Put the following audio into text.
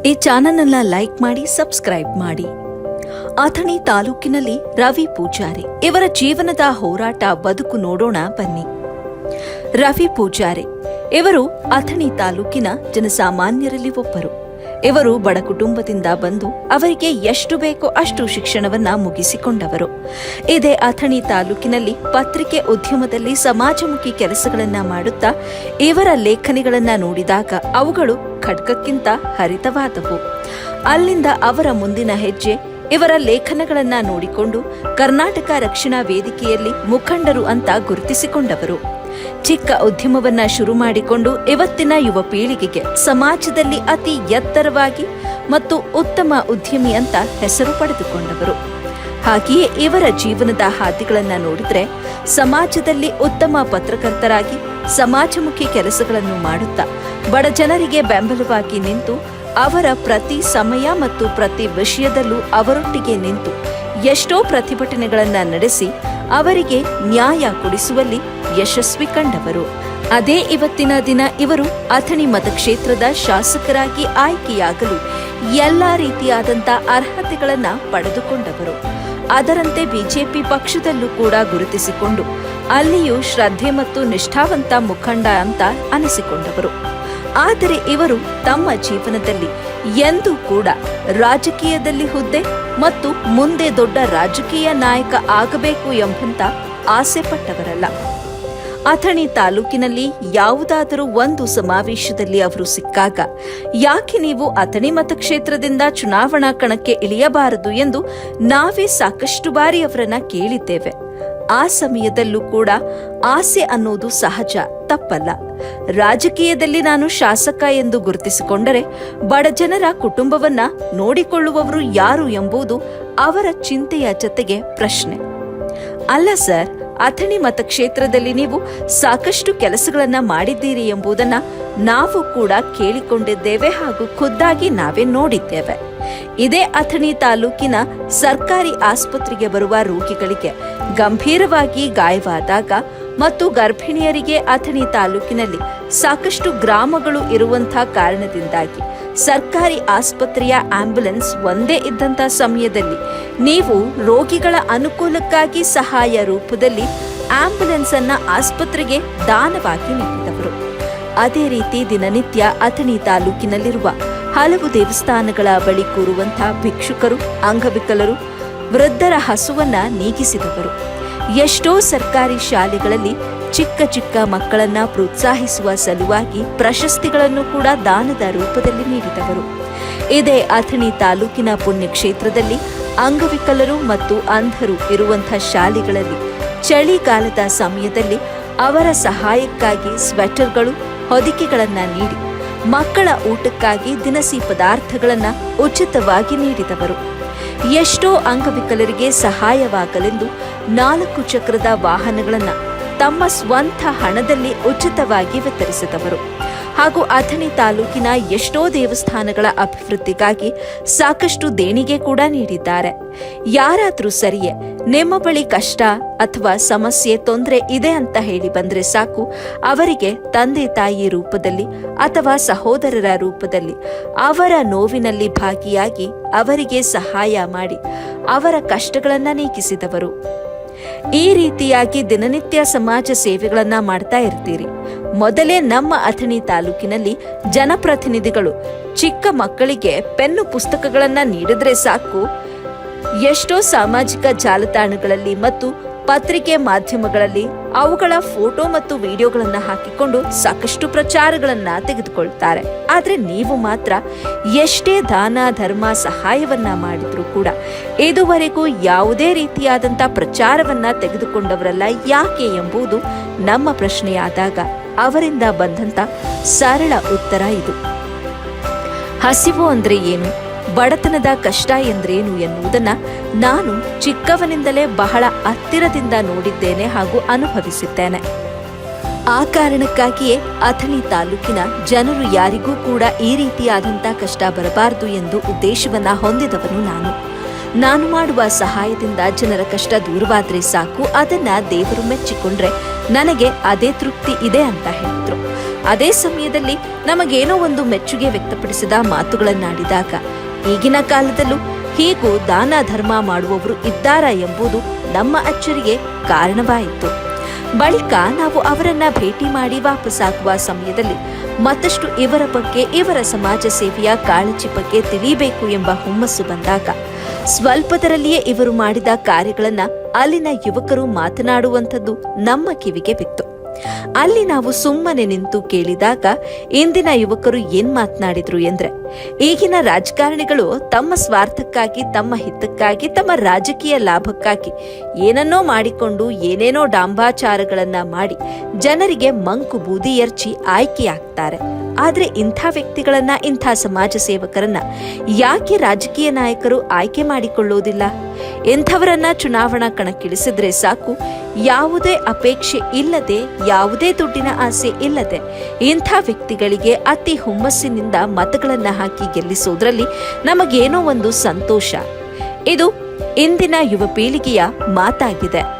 ಈ ಚಾನಲ್ನ ಲೈಕ್ ಮಾಡಿ, ಸಬ್ಸ್ಕ್ರೈಬ್ ಮಾಡಿ. ಅಥಣಿ ತಾಲೂಕಿನಲ್ಲಿ ರವಿ ಪೂಜಾರಿ ಇವರ ಜೀವನದ ಹೋರಾಟ ಬದುಕು ನೋಡೋಣ ಬನ್ನಿ. ರವಿ ಪೂಜಾರಿ ಇವರು ಅಥಣಿ ತಾಲೂಕಿನ ಜನಸಾಮಾನ್ಯರಲ್ಲಿ ಒಬ್ಬರು. ಇವರು ಬಡ ಕುಟುಂಬದಿಂದ ಬಂದು ಅವರಿಗೆ ಎಷ್ಟು ಬೇಕೋ ಅಷ್ಟು ಶಿಕ್ಷಣವನ್ನ ಮುಗಿಸಿಕೊಂಡವರು. ಇದೇ ಅಥಣಿ ತಾಲೂಕಿನಲ್ಲಿ ಪತ್ರಿಕೆ ಉದ್ಯಮದಲ್ಲಿ ಸಮಾಜಮುಖಿ ಕೆಲಸಗಳನ್ನ ಮಾಡುತ್ತಾ ಇವರ ಲೇಖನಿಗಳನ್ನ ನೋಡಿದಾಗ ಅವುಗಳು ಖಡ್ಗಕ್ಕಿಂತ ಹರಿತವಾದವು. ಅಲ್ಲಿಂದ ಅವರ ಮುಂದಿನ ಹೆಜ್ಜೆ ಇವರ ಲೇಖನಗಳನ್ನ ನೋಡಿಕೊಂಡು ಕರ್ನಾಟಕ ರಕ್ಷಣಾ ವೇದಿಕೆಯಲ್ಲಿ ಮುಖಂಡರು ಅಂತ ಗುರುತಿಸಿಕೊಂಡವರು. ಚಿಕ್ಕ ಉದ್ಯಮವನ್ನ ಶುರು ಮಾಡಿಕೊಂಡು ಇವತ್ತಿನ ಯುವ ಪೀಳಿಗೆಗೆ ಸಮಾಜದಲ್ಲಿ ಅತಿ ಎತ್ತರವಾಗಿ ಮತ್ತು ಉತ್ತಮ ಉದ್ಯಮಿ ಅಂತ ಹೆಸರು ಪಡೆದುಕೊಂಡವರು. ಹಾಗೆಯೇ ಇವರ ಜೀವನದ ಹಾದಿಗಳನ್ನ ನೋಡಿದ್ರೆ ಸಮಾಜದಲ್ಲಿ ಉತ್ತಮ ಪತ್ರಕರ್ತರಾಗಿ ಸಮಾಜಮುಖಿ ಕೆಲಸಗಳನ್ನು ಮಾಡುತ್ತಾ ಬಡ ಜನರಿಗೆ ಬೆಂಬಲವಾಗಿ ನಿಂತು ಅವರ ಪ್ರತಿ ಸಮಯ ಮತ್ತು ಪ್ರತಿ ವಿಷಯದಲ್ಲೂ ಅವರೊಟ್ಟಿಗೆ ನಿಂತು ಎಷ್ಟೋ ಪ್ರತಿಭಟನೆಗಳನ್ನ ನಡೆಸಿ ಅವರಿಗೆ ನ್ಯಾಯ ಕೊಡಿಸುವಲ್ಲಿ ಯಶಸ್ವಿ ಕಂಡವರು. ಅದೇ ಇವತ್ತಿನ ದಿನ ಇವರು ಅಥಣಿ ಮತಕ್ಷೇತ್ರದ ಶಾಸಕರಾಗಿ ಆಯ್ಕೆಯಾಗಲು ಎಲ್ಲಾ ರೀತಿಯಾದಂಥ ಅರ್ಹತೆಗಳನ್ನ ಪಡೆದುಕೊಂಡವರು. ಅದರಂತೆ ಬಿಜೆಪಿ ಪಕ್ಷದಲ್ಲೂ ಕೂಡ ಗುರುತಿಸಿಕೊಂಡು ಅಲ್ಲಿಯೂ ಶ್ರದ್ಧೆ ಮತ್ತು ನಿಷ್ಠಾವಂತ ಮುಖಂಡ ಅಂತ ಅನಿಸಿಕೊಂಡವರು. ಆದರೆ ಇವರು ತಮ್ಮ ಜೀವನದಲ್ಲಿ ಎಂದೂ ಕೂಡ ರಾಜಕೀಯದಲ್ಲಿ ಹುದ್ದೆ ಮತ್ತು ಮುಂದೆ ದೊಡ್ಡ ರಾಜಕೀಯ ನಾಯಕ ಆಗಬೇಕು ಎಂಬಂತ ಆಸೆ ಪಟ್ಟವರಲ್ಲ. ಅಥಣಿ ತಾಲೂಕಿನಲ್ಲಿ ಯಾವುದಾದರೂ ಒಂದು ಸಮಾವೇಶದಲ್ಲಿ ಅವರು ಸಿಕ್ಕಾಗ ಯಾಕೆ ನೀವು ಅಥಣಿ ಮತಕ್ಷೇತ್ರದಿಂದ ಚುನಾವಣಾ ಕಣಕ್ಕೆ ಇಳಿಯಬಾರದು ಎಂದು ನಾವೇ ಸಾಕಷ್ಟು ಬಾರಿ ಅವರನ್ನ ಕೇಳಿದ್ದೇವೆ. ಆ ಸಮಯದಲ್ಲೂ ಕೂಡ ಆಸೆ ಅನ್ನೋದು ಸಹಜ, ತಪ್ಪಲ್ಲ. ರಾಜಕೀಯದಲ್ಲಿ ನಾನು ಶಾಸಕ ಎಂದು ಗುರುತಿಸಿಕೊಂಡರೆ ಬಡ ಜನರ ಕುಟುಂಬವನ್ನ ನೋಡಿಕೊಳ್ಳುವವರು ಯಾರು ಎಂಬುದು ಅವರ ಚಿಂತೆಯ ಜತೆಗೆ ಪ್ರಶ್ನೆ. ಅಲ್ಲ ಸರ್, ಅಥಣಿ ಮತಕ್ಷೇತ್ರದಲ್ಲಿ ನೀವು ಸಾಕಷ್ಟು ಕೆಲಸಗಳನ್ನ ಮಾಡಿದ್ದೀರಿ ಎಂಬುದನ್ನ ನಾವು ಕೂಡ ಕೇಳಿಕೊಂಡಿದ್ದೇವೆ ಹಾಗೂ ಖುದ್ದಾಗಿ ನಾವೇ ನೋಡಿದ್ದೇವೆ. ಇದೇ ಅಥಣಿ ತಾಲೂಕಿನ ಸರ್ಕಾರಿ ಆಸ್ಪತ್ರೆಗೆ ಬರುವ ರೋಗಿಗಳಿಗೆ ಗಂಭೀರವಾಗಿ ಗಾಯವಾದಾಗ ಮತ್ತು ಗರ್ಭಿಣಿಯರಿಗೆ ಅಥಣಿ ತಾಲೂಕಿನಲ್ಲಿ ಸಾಕಷ್ಟು ಗ್ರಾಮಗಳು ಇರುವಂತಹ ಕಾರಣದಿಂದಾಗಿ ಸರ್ಕಾರಿ ಆಸ್ಪತ್ರೆಯ ಆಂಬ್ಯುಲೆನ್ಸ್ ಒಂದೇ ಇದ್ದಂಥ ಸಮಯದಲ್ಲಿ ನೀವು ರೋಗಿಗಳ ಅನುಕೂಲಕ್ಕಾಗಿ ಸಹಾಯ ರೂಪದಲ್ಲಿ ಆಂಬ್ಯುಲೆನ್ಸ್ ಅನ್ನ ಆಸ್ಪತ್ರೆಗೆ ದಾನವಾಗಿ ನೀಡಿದವರು. ಅದೇ ರೀತಿ ದಿನನಿತ್ಯ ಅಥಣಿ ತಾಲೂಕಿನಲ್ಲಿರುವ ಹಲವು ದೇವಸ್ಥಾನಗಳ ಬಳಿ ಕೂರುವಂತಹ ಭಿಕ್ಷುಕರು, ಅಂಗವಿಕಲರು, ವೃದ್ಧರ ಹಸುವನ್ನ ನೀಗಿಸಿದವರು. ಎಷ್ಟೋ ಸರ್ಕಾರಿ ಶಾಲೆಗಳಲ್ಲಿ ಚಿಕ್ಕ ಚಿಕ್ಕ ಮಕ್ಕಳನ್ನ ಪ್ರೋತ್ಸಾಹಿಸುವ ಸಲುವಾಗಿ ಪ್ರಶಸ್ತಿಗಳನ್ನು ಕೂಡ ದಾನದ ರೂಪದಲ್ಲಿ ನೀಡಿದವರು. ಇದೇ ಅಥಣಿ ತಾಲೂಕಿನ ಪುಣ್ಯಕ್ಷೇತ್ರದಲ್ಲಿ ಅಂಗವಿಕಲರು ಮತ್ತು ಅಂಧರು ಇರುವಂತಹ ಶಾಲೆಗಳಲ್ಲಿ ಚಳಿಗಾಲದ ಸಮಯದಲ್ಲಿ ಅವರ ಸಹಾಯಕ್ಕಾಗಿ ಸ್ವೆಟರ್ಗಳು, ಹೊದಿಕೆಗಳನ್ನ ನೀಡಿ ಮಕ್ಕಳ ಊಟಕ್ಕಾಗಿ ದಿನಸಿ ಪದಾರ್ಥಗಳನ್ನ ಉಚಿತವಾಗಿ ನೀಡಿದವರು. ಎಷ್ಟೋ ಅಂಗವಿಕಲರಿಗೆ ಸಹಾಯವಾಗಲೆಂದು 4 ಚಕ್ರದ ವಾಹನಗಳನ್ನ ತಮ್ಮ ಸ್ವಂತ ಹಣದಲ್ಲಿ ಉಚಿತವಾಗಿ ವಿತರಿಸಿದವರು. ಹಾಗೂ ಅಥಣಿ ತಾಲೂಕಿನ ಎಷ್ಟೋ ದೇವಸ್ಥಾನಗಳ ಅಭಿವೃದ್ಧಿಗಾಗಿ ಸಾಕಷ್ಟು ದೇಣಿಗೆ ಕೂಡ ನೀಡಿದ್ದಾರೆ. ಯಾರಾದ್ರೂ ಸರಿಯೇ ನಿಮ್ಮ ಬಳಿ ಕಷ್ಟ ಅಥವಾ ಸಮಸ್ಯೆ, ತೊಂದರೆ ಇದೆ ಅಂತ ಹೇಳಿ ಬಂದ್ರೆ ಸಾಕು, ಅವರಿಗೆ ತಂದೆ ತಾಯಿ ರೂಪದಲ್ಲಿ ಅಥವಾ ಸಹೋದರರ ರೂಪದಲ್ಲಿ ಅವರ ನೋವಿನಲ್ಲಿ ಭಾಗಿಯಾಗಿ ಅವರಿಗೆ ಸಹಾಯ ಮಾಡಿ ಅವರ ಕಷ್ಟಗಳನ್ನ ನೀಗಿಸಿದವರು. ಈ ರೀತಿಯಾಗಿ ದಿನನಿತ್ಯ ಸಮಾಜ ಸೇವೆಗಳನ್ನ ಮಾಡ್ತಾ ಇರ್ತೀರಿ. ಮೊದಲೇ ನಮ್ಮ ಅಥಣಿ ತಾಲೂಕಿನಲ್ಲಿ ಜನಪ್ರತಿನಿಧಿಗಳು ಚಿಕ್ಕ ಮಕ್ಕಳಿಗೆ ಪೆನ್ನು ಪುಸ್ತಕಗಳನ್ನ ನೀಡಿದ್ರೆ ಸಾಕು, ಎಷ್ಟೋ ಸಾಮಾಜಿಕ ಜಾಲತಾಣಗಳಲ್ಲಿ ಮತ್ತು ಪತ್ರಿಕೆ ಮಾಧ್ಯಮಗಳಲ್ಲಿ ಅವುಗಳ ಫೋಟೋ ಮತ್ತು ವಿಡಿಯೋಗಳನ್ನ ಹಾಕಿಕೊಂಡು ಸಾಕಷ್ಟು ಪ್ರಚಾರಗಳನ್ನ ತೆಗೆದುಕೊಳ್ತಾರೆ. ಆದ್ರೆ ನೀವು ಮಾತ್ರ ಎಷ್ಟೇ ದಾನ ಧರ್ಮ ಸಹಾಯವನ್ನ ಮಾಡಿದ್ರೂ ಕೂಡ ಇದುವರೆಗೂ ಯಾವುದೇ ರೀತಿಯಾದಂಥ ಪ್ರಚಾರವನ್ನ ತೆಗೆದುಕೊಂಡವರಲ್ಲ ಯಾಕೆ ಎಂಬುದು ನಮ್ಮ ಪ್ರಶ್ನೆಯಾದಾಗ ಅವರಿಂದ ಬಂದಂತ ಸರಳ ಉತ್ತರ ಇದು. ಹಸಿವು ಅಂದ್ರೆ ಏನು, ಬಡತನದ ಕಷ್ಟ ಎಂದ್ರೇನು ಎನ್ನುವುದನ್ನ ನಾನು ಚಿಕ್ಕವನಿಂದಲೇ ಬಹಳ ಹತ್ತಿರದಿಂದ ನೋಡಿದ್ದೇನೆ ಹಾಗೂ ಅನುಭವಿಸಿದ್ದೇನೆ. ಆ ಕಾರಣಕ್ಕಾಗಿಯೇ ಅಥಣಿ ತಾಲೂಕಿನ ಜನರು ಯಾರಿಗೂ ಕೂಡ ಈ ರೀತಿಯಾದಂಥ ಕಷ್ಟ ಬರಬಾರದು ಎಂದು ಉದ್ದೇಶವನ್ನ ಹೊಂದಿದವನು ನಾನು ಮಾಡುವ ಸಹಾಯದಿಂದ ಜನರ ಕಷ್ಟ ದೂರವಾದ್ರೆ ಸಾಕು, ಅದನ್ನ ದೇವರು ಮೆಚ್ಚಿಕೊಂಡ್ರೆ ನನಗೆ ಅದೇ ತೃಪ್ತಿ ಇದೆ ಅಂತ ಹೇಳಿದ್ರು. ಅದೇ ಸಮಯದಲ್ಲಿ ನಮಗೇನೋ ಒಂದು ಮೆಚ್ಚುಗೆ ವ್ಯಕ್ತಪಡಿಸಿದ ಮಾತುಗಳನ್ನಾಡಿದಾಗ ಈಗಿನ ಕಾಲದಲ್ಲೂ ಹೀಗೂ ದಾನ ಧರ್ಮ ಮಾಡುವವರು ಇದ್ದಾರಾ ಎಂಬುದು ನಮ್ಮ ಅಚ್ಚರಿಗೆ ಕಾರಣವಾಯಿತು. ಬಳಿಕ ನಾವು ಅವರನ್ನ ಭೇಟಿ ಮಾಡಿ ವಾಪಸ್ಸಾಗುವ ಸಮಯದಲ್ಲಿ ಮತ್ತಷ್ಟು ಇವರ ಬಗ್ಗೆ, ಇವರ ಸಮಾಜ ಸೇವೆಯ ಕಾಳಜಿ ಬಗ್ಗೆ ತಿಳಿಯಬೇಕು ಎಂಬ ಹುಮ್ಮಸ್ಸು ಬಂದಾಗ ಸ್ವಲ್ಪದರಲ್ಲಿಯೇ ಇವರು ಮಾಡಿದ ಕಾರ್ಯಗಳನ್ನ ಅಲ್ಲಿನ ಯುವಕರು ಮಾತನಾಡುವಂಥದ್ದು ನಮ್ಮ ಕಿವಿಗೆ ಬಿತ್ತು. ಅಲ್ಲಿ ನಾವು ಸುಮ್ಮನೆ ನಿಂತು ಕೇಳಿದಾಗ ಇಂದಿನ ಯುವಕರು ಏನ್ ಮಾತನಾಡಿದ್ರು ಎಂದ್ರೆ, ಈಗಿನ ರಾಜಕಾರಣಿಗಳು ತಮ್ಮ ಸ್ವಾರ್ಥಕ್ಕಾಗಿ, ತಮ್ಮ ಹಿತಕ್ಕಾಗಿ, ತಮ್ಮ ರಾಜಕೀಯ ಲಾಭಕ್ಕಾಗಿ ಏನನ್ನೋ ಮಾಡಿಕೊಂಡು ಏನೇನೋ ಡಾಂಬಾಚಾರಗಳನ್ನ ಮಾಡಿ ಜನರಿಗೆ ಮಂಕು ಬೂದಿ ಎರಚಿ ಆಯ್ಕೆಯಾಗ್ತಾರೆ. ಆದ್ರೆ ಇಂಥ ವ್ಯಕ್ತಿಗಳನ್ನ, ಇಂಥ ಸಮಾಜ ಸೇವಕರನ್ನ ಯಾಕೆ ರಾಜಕೀಯ ನಾಯಕರು ಆಯ್ಕೆ ಮಾಡಿಕೊಳ್ಳೋದಿಲ್ಲ? ಇಂಥವರನ್ನ ಚುನಾವಣಾ ಕಣಕ್ಕಿಳಿಸಿದ್ರೆ ಸಾಕು, ಯಾವುದೇ ಅಪೇಕ್ಷೆ ಇಲ್ಲದೆ, ಯಾವುದೇ ದುಡ್ಡಿನ ಆಸೆ ಇಲ್ಲದೆ ಇಂಥ ವ್ಯಕ್ತಿಗಳಿಗೆ ಅತಿ ಹುಮ್ಮಸ್ಸಿನಿಂದ ಮತಗಳನ್ನ ಹಾಕಿ ಗೆಲ್ಲಿಸೋದ್ರಲ್ಲಿ ನಮಗೇನೋ ಒಂದು ಸಂತೋಷ. ಇದು ಇಂದಿನ ಯುವ ಪೀಳಿಗೆಯ ಮಾತಾಗಿದೆ.